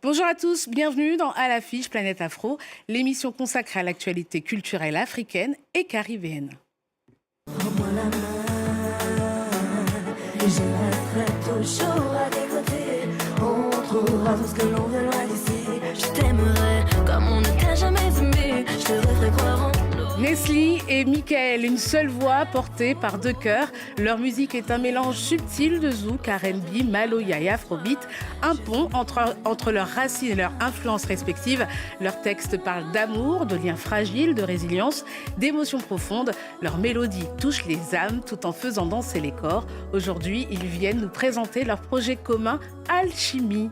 Bonjour à tous, bienvenue dans À l'affiche Planète Afro, l'émission consacrée à l'actualité culturelle africaine et caribéenne. Prends-moi la main, et je resterai toujours à tes côtés. On trouvera tout ce que l'on veut loin d'ici. Je t'aimerai comme on ne t'a jamais aimé. Je te referai croire en nous. Nesli et Michael, une seule voix portée par deux chœurs. Leur musique est un mélange subtil de zouk, R&B, maloya et afrobeat, un pont entre leurs racines et leurs influences respectives. Leurs textes parlent d'amour, de liens fragiles, de résilience, d'émotions profondes. Leurs mélodies touchent les âmes tout en faisant danser les corps. Aujourd'hui, ils viennent nous présenter leur projet commun, Alchimie.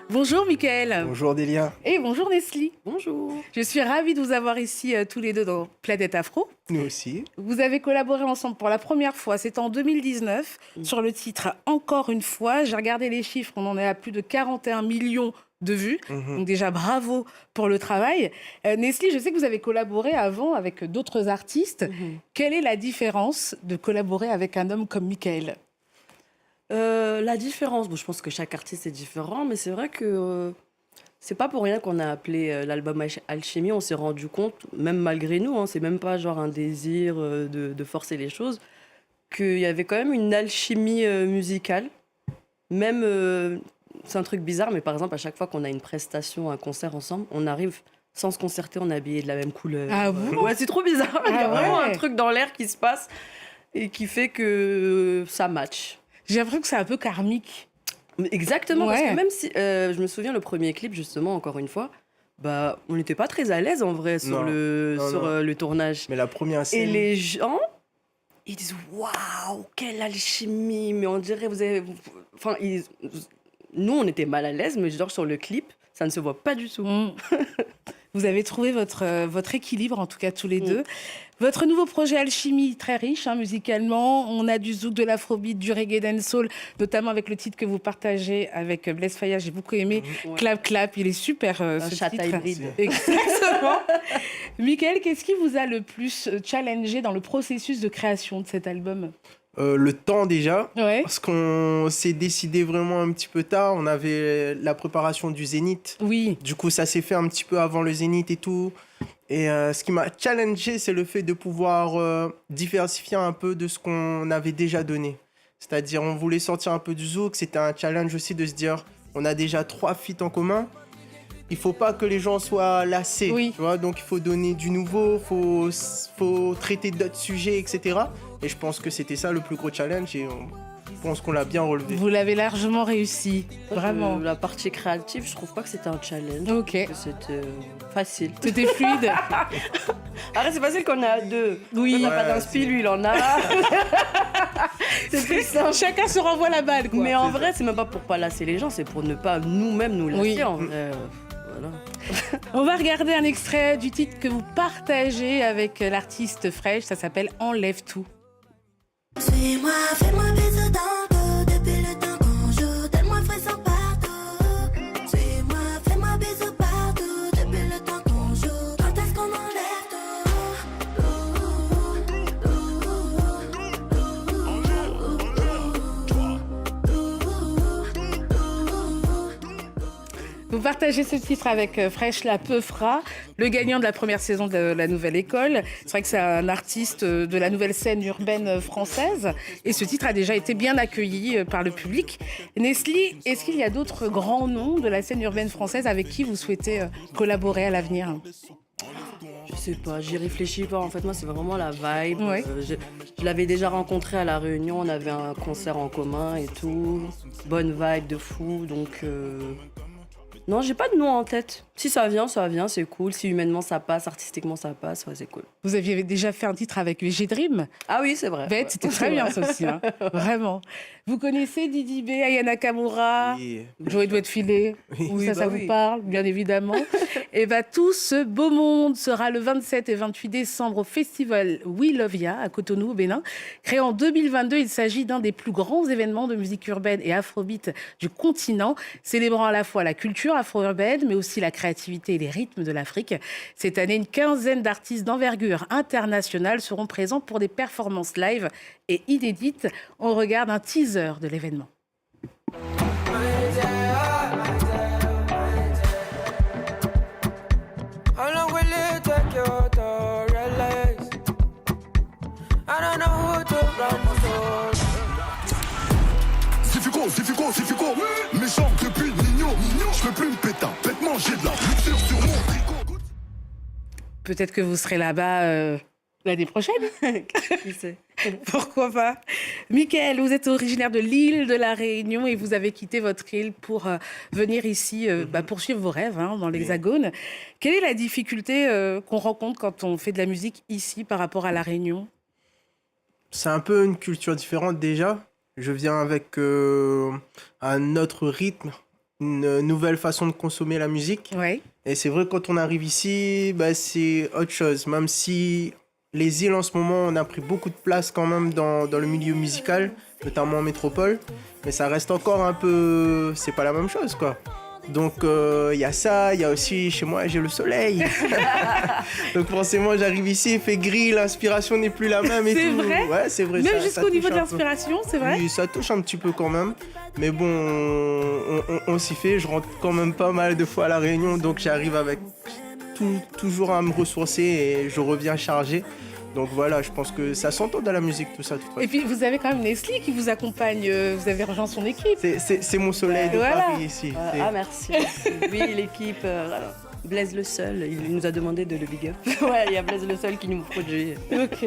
Bonjour Michael. Bonjour Delia. Et bonjour Nesli. Bonjour. Je suis ravie de vous avoir ici tous les deux dans Planète Afro. Nous aussi. Vous avez collaboré ensemble pour la première fois, c'était en 2019, sur le titre « Encore une fois ». J'ai regardé les chiffres, on en est à plus de 41 millions de vues. Donc déjà, bravo pour le travail. Nesli, je sais que vous avez collaboré avant avec d'autres artistes. Quelle est la différence de collaborer avec un homme comme Michael ? La différence, bon, je pense que chaque artiste est différent, mais c'est vrai que c'est pas pour rien qu'on a appelé l'album Alchimie. On s'est rendu compte, même malgré nous, c'est même pas genre un désir de forcer les choses, qu'il y avait quand même une alchimie musicale. Même, c'est un truc bizarre, mais par exemple, à chaque fois qu'on a une prestation, un concert ensemble, on arrive sans se concerter, on est habillé de la même couleur. Ah bon ? Ouais, c'est trop bizarre. Il y a vraiment un truc dans l'air qui se passe et qui fait que ça match. J'ai l'impression que c'est un peu karmique. Exactement, parce Ouais. que même si je me souviens le premier clip, justement, encore une fois, bah, on n'était pas très à l'aise en vrai sur Non. le tournage. Mais la première Et scène. les gens, ils disent waouh, quelle alchimie! Mais on dirait, enfin, nous, on était mal à l'aise, mais genre sur le clip, ça ne se voit pas du tout. Vous avez trouvé votre équilibre, en tout cas tous les deux. Votre nouveau projet Alchimie, très riche musicalement. On a du zouk, de l'afrobeat, du reggae dancehall, notamment avec le titre que vous partagez avec Blaise Faya. J'ai beaucoup aimé. Ouais. Clap Clap, il est super ce chat titre. hybride. Exactement. Michael, qu'est-ce qui vous a le plus challengé dans le processus de création de cet album ? Le temps déjà. Ouais. Parce qu'on s'est décidé vraiment un petit peu tard. On avait la préparation du Zénith. Oui. Du coup, ça s'est fait un petit peu avant le Zénith et tout. Et ce qui m'a challengé, c'est le fait de pouvoir diversifier un peu de ce qu'on avait déjà donné. C'est-à-dire, on voulait sortir un peu du zouk. C'était un challenge aussi de se dire, on a déjà 3 feats en commun. Il faut pas que les gens soient lassés. Oui. Tu vois, donc, il faut donner du nouveau, faut traiter d'autres sujets, etc. Et je pense que c'était ça le plus gros challenge. Et je pense qu'on l'a bien relevé. Vous l'avez largement réussi. Vraiment. La partie créative, je trouve pas que c'était un challenge. Ok. Que c'était facile. C'était fluide. Arrête, c'est facile qu'on est à deux. Oui. On n'a pas Ouais, d'inspi, lui, il en a. C'est plus simple. Chacun se renvoie la balle, quoi. Mais en vrai, c'est même pas pour pas lasser les gens, c'est pour ne pas nous-mêmes nous lasser. Oui. En vrai. Voilà. On va regarder un extrait du titre que vous partagez avec l'artiste Fresh. Ça s'appelle Enlève tout. Suis-moi, fais-moi baiser dans le dos. Depuis le temps qu'on joue, donne-moi frisson partout. Suis-moi, fais-moi baiser partout. Depuis le temps qu'on joue, quand est-ce qu'on enlève Vous partagez ce titre avec Fresh La Peufra, le gagnant de la première saison de la Nouvelle École. C'est vrai que c'est un artiste de la nouvelle scène urbaine française. Et ce titre a déjà été bien accueilli par le public. Nesli, est-ce qu'il y a d'autres grands noms de la scène urbaine française avec qui vous souhaitez collaborer à l'avenir ? Je sais pas, j'y réfléchis pas. En fait, moi, c'est vraiment la vibe. Ouais. Je l'avais déjà rencontré à La Réunion, on avait un concert en commun et tout. Bonne vibe de fou, donc... Non, j'ai pas de nom en tête. Si ça vient, c'est cool. Si humainement ça passe, artistiquement ça passe, ouais, c'est cool. Vous aviez déjà fait un titre avec VG Dream. Ah oui, c'est vrai. Bête, Ouais. c'était très bien ça aussi, vraiment. Vous connaissez Didi B, Aya Nakamura, Et Joey Doit de Filer, Oui, ça bah vous oui. parle, bien évidemment. Et tout ce beau monde sera le 27 et 28 décembre au festival We Love Ya à Cotonou, au Bénin. Créé en 2022, il s'agit d'un des plus grands événements de musique urbaine et afrobeat du continent, célébrant à la fois la culture afro-urbaine, mais aussi la créativité et les rythmes de l'Afrique. Cette année, une quinzaine d'artistes d'envergure internationale seront présents pour des performances live et inédites. On regarde un teaser de l'événement. really take you to realize. I don't know who to run to. C'est fico, méchant depuis Nino, je peux plus me péter, bêtement j'ai de la luxure sur mon tricot. Peut-être que vous serez là-bas l'année prochaine. Qui sait? Pourquoi pas? Mickaël, vous êtes originaire de l'île de la Réunion et vous avez quitté votre île pour venir ici poursuivre vos rêves dans l'Hexagone. Quelle est la difficulté qu'on rencontre quand on fait de la musique ici par rapport à la Réunion? C'est un peu une culture différente déjà. Je viens avec un autre rythme, une nouvelle façon de consommer la musique. Oui. Et c'est vrai que quand on arrive ici, c'est autre chose. Même si les îles en ce moment, on a pris beaucoup de place quand même dans le milieu musical, notamment en métropole. Mais ça reste encore un peu... C'est pas la même chose, quoi. Donc il y a ça, il y a aussi chez moi j'ai le soleil. Donc forcément j'arrive ici, il fait gris, l'inspiration n'est plus la même et C'est tout. vrai? Ouais, c'est vrai. Même ça jusqu'au niveau touche de un peu. l'inspiration, c'est vrai? Oui, ça touche un petit peu quand même. Mais bon, on s'y fait. Je rentre quand même pas mal de fois à la Réunion, donc j'arrive avec toujours à me ressourcer et je reviens chargé. Donc voilà, je pense que ça s'entend dans la musique, tout ça. Et puis vous avez quand même Nestlé qui vous accompagne, vous avez rejoint son équipe. C'est mon soleil de Voilà. Paris ici. C'est- Ah, merci. Lui, l'équipe, Blaise Le Seul, il nous a demandé de le big up. Ouais, il y a Blaise Le Seul qui nous produit. Ok.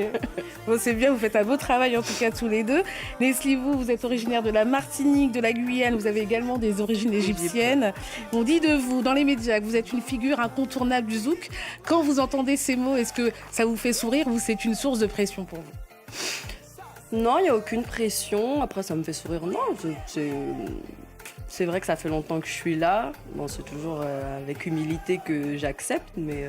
Bon, c'est bien, vous faites un beau travail en tout cas tous les deux. Nestlé, vous êtes originaire de la Martinique, de la Guyane, vous avez également des origines égyptiennes. On dit de vous, dans les médias, que vous êtes une figure incontournable du zouk. Quand vous entendez ces mots, est-ce que ça vous fait sourire ou c'est une source de pression pour vous? Non, il n'y a aucune pression. Après, ça me fait sourire. Non, c'est vrai que ça fait longtemps que je suis là. Bon, c'est toujours avec humilité que j'accepte, mais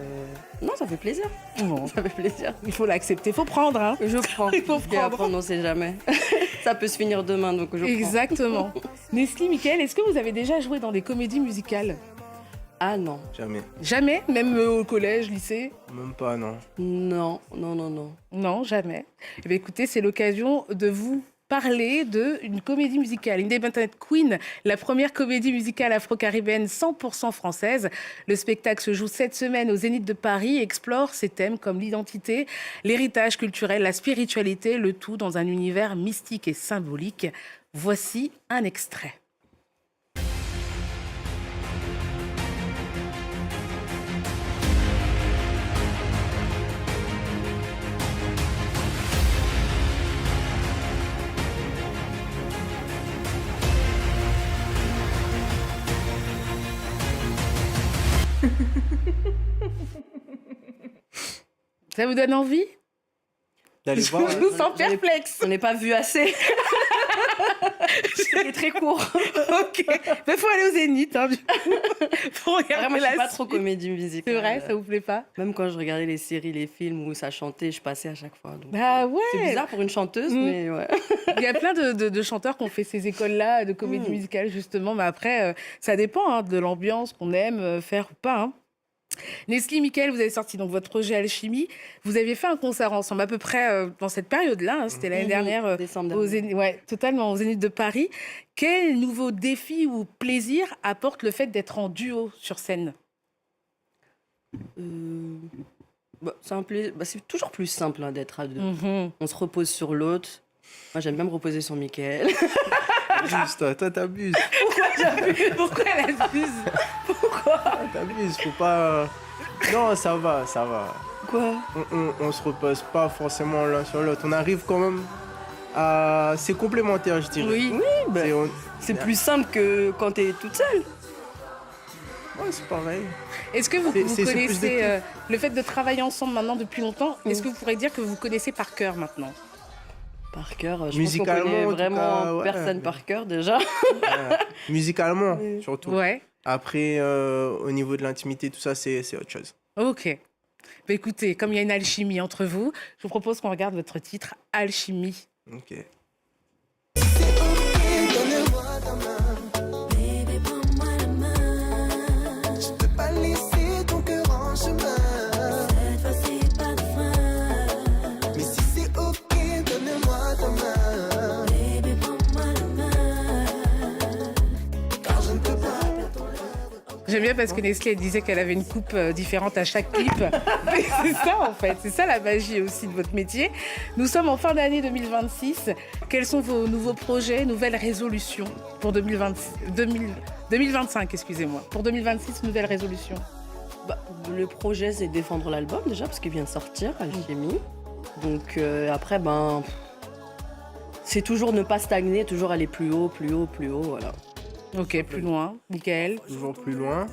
non, ça fait plaisir. Bon, Ça fait plaisir. il faut l'accepter, il faut prendre. Hein. Je prends. Il faut Et prendre. après, on n'en sait jamais. Ça peut se finir demain, donc je prends. Exactement. Nestlé, Mickaël, est-ce que vous avez déjà joué dans des comédies musicales? Ah non. Jamais. Jamais? Même au collège, lycée? Même pas, non. Non. Non, jamais. Eh bien, écoutez, c'est l'occasion de vous parler d'une comédie musicale, Independent Queen, la première comédie musicale afro-caribéenne 100% française. Le spectacle se joue cette semaine au Zénith de Paris et explore ces thèmes comme l'identité, l'héritage culturel, la spiritualité, le tout dans un univers mystique et symbolique. Voici un extrait. Ça vous donne envie? D'aller Je voir. vous sens perplexe. On n'est pas vu assez. C'est très court. Ok. Il faut aller au Zénith. Hein, du coup, pour regarder Vraiment, je la suis pas trop suite. comédie musicale. C'est vrai, ça vous plaît pas? Même quand je regardais les séries, les films où ça chantait, je passais à chaque fois. Donc, Ah ouais. c'est bizarre pour une chanteuse, mais ouais. Il y a plein de chanteurs qui ont fait ces écoles-là de comédie musicale, justement. Mais après, ça dépend de l'ambiance qu'on aime faire ou pas. Hein. Nestlé, Mickaël, vous avez sorti donc votre projet Alchimie. Vous aviez fait un concert ensemble à peu près dans cette période-là. Hein, c'était l'année dernière Décembre au dernier. Zénith, ouais, totalement au Zénith de Paris. Quel nouveau défi ou plaisir apporte le fait d'être en duo sur scène? C'est toujours plus simple d'être à deux. Mhm. On se repose sur l'autre. Moi, j'aime bien me reposer sur Mickaël. Juste, toi, t'abuses. Pourquoi elle abuse? T'abuses, faut pas. Non, ça va. Quoi? On se repose pas forcément l'un sur l'autre. On arrive quand même à. C'est complémentaire, je dirais. Oui. C'est plus simple que quand t'es toute seule. Ouais, c'est pareil. Est-ce que vous C'est plus de connaissez kiff. le fait de travailler ensemble maintenant depuis longtemps? Est-ce que vous pourrez dire que vous connaissez par cœur maintenant? Par cœur, je pense qu'on Musicalement, connaît en tout vraiment cas, ouais. personne par cœur déjà. Musicalement, surtout. Ouais. Après, au niveau de l'intimité, tout ça, c'est autre chose. Ok. Bah, écoutez, comme il y a une alchimie entre vous, je vous propose qu'on regarde votre titre Alchimie. Ok. Baby, prends-moi la main. Je peux pas laisser ton cœur en chemin. Cette fois-ci, pas de frein. Mais si c'est ok, donne-moi ta main. Baby, prends-moi la main. Car je ne peux pas perdre ton love. J'aime bien parce que Nestlé elle disait qu'elle avait une coupe différente à chaque clip. Mais c'est ça en fait, c'est ça la magie aussi de votre métier. Nous sommes en fin d'année 2026. Quels sont vos nouveaux projets, nouvelles résolutions pour 2025, excusez-moi. Pour 2026, nouvelles résolutions. Bah, le projet, c'est défendre l'album déjà, parce qu'il vient de sortir, Alchimie. Donc après, c'est toujours ne pas stagner, toujours aller plus haut, voilà. Ok, plus loin. Michael. Toujours plus loin.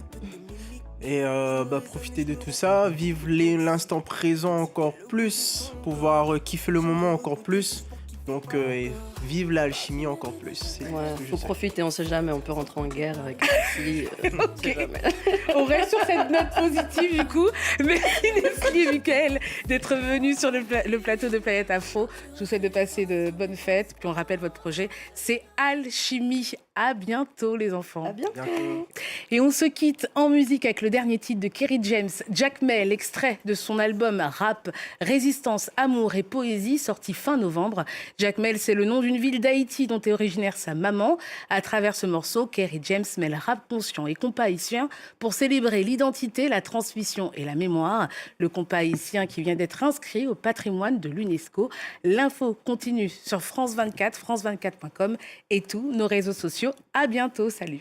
Et profiter de tout ça, vivre l'instant présent encore plus, pouvoir kiffer le moment encore plus. Donc, vive l'alchimie encore plus. C'est Ouais, ce que je faut sais. profiter, on sait jamais, on peut rentrer en guerre avec Leslie, on sait jamais. On reste sur cette note positive du coup. Merci Leslie et Michael d'être venus sur le plateau de Planète Afro. Je vous souhaite de passer de bonnes fêtes. Puis on rappelle votre projet, c'est Alchimie. À bientôt les enfants. À bientôt. Bientôt. Et on se quitte en musique avec le dernier titre de Kerry James, Jack Mel, extrait de son album Rap, Résistance, Amour et Poésie, sorti fin novembre. Jack Mel, c'est le nom d'une ville d'Haïti dont est originaire sa maman. À travers ce morceau, Kerry James mêle rap conscient et compas haïtien pour célébrer l'identité, la transmission et la mémoire. Le compas haïtien qui vient d'être inscrit au patrimoine de l'UNESCO. L'info continue sur France 24, france24.com et tous nos réseaux sociaux. À bientôt, salut.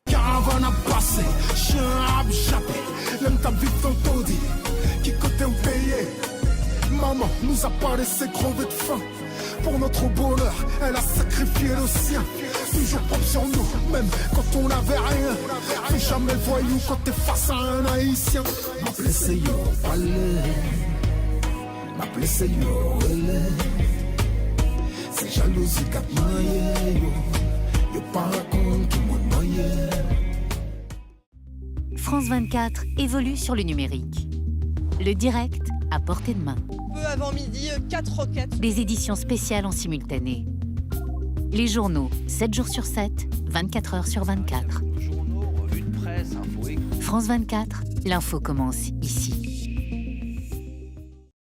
Caravane à passer, chien à jappé, l'aime ta vie dans taudis, qui côté ou payé. Maman nous a pas laissé crever de faim. Pour notre bonheur, elle a sacrifié le sien. Toujours propre sur nous, même quand on n'avait rien. Fais jamais voyou quand t'es face à un haïtien. M'appelez c'est yo, palais. M'appelez c'est yo, relais. C'est jalousie qu'a noyé, yo. Yo pas compte tout le monde noyé. France 24 évolue sur le numérique. Le direct à portée de main. Peu avant midi, 4 roquettes. Des éditions spéciales en simultané. Les journaux, 7 jours sur 7, 24 heures sur 24. Journaux, revues de presse, infos. France 24, l'info commence ici.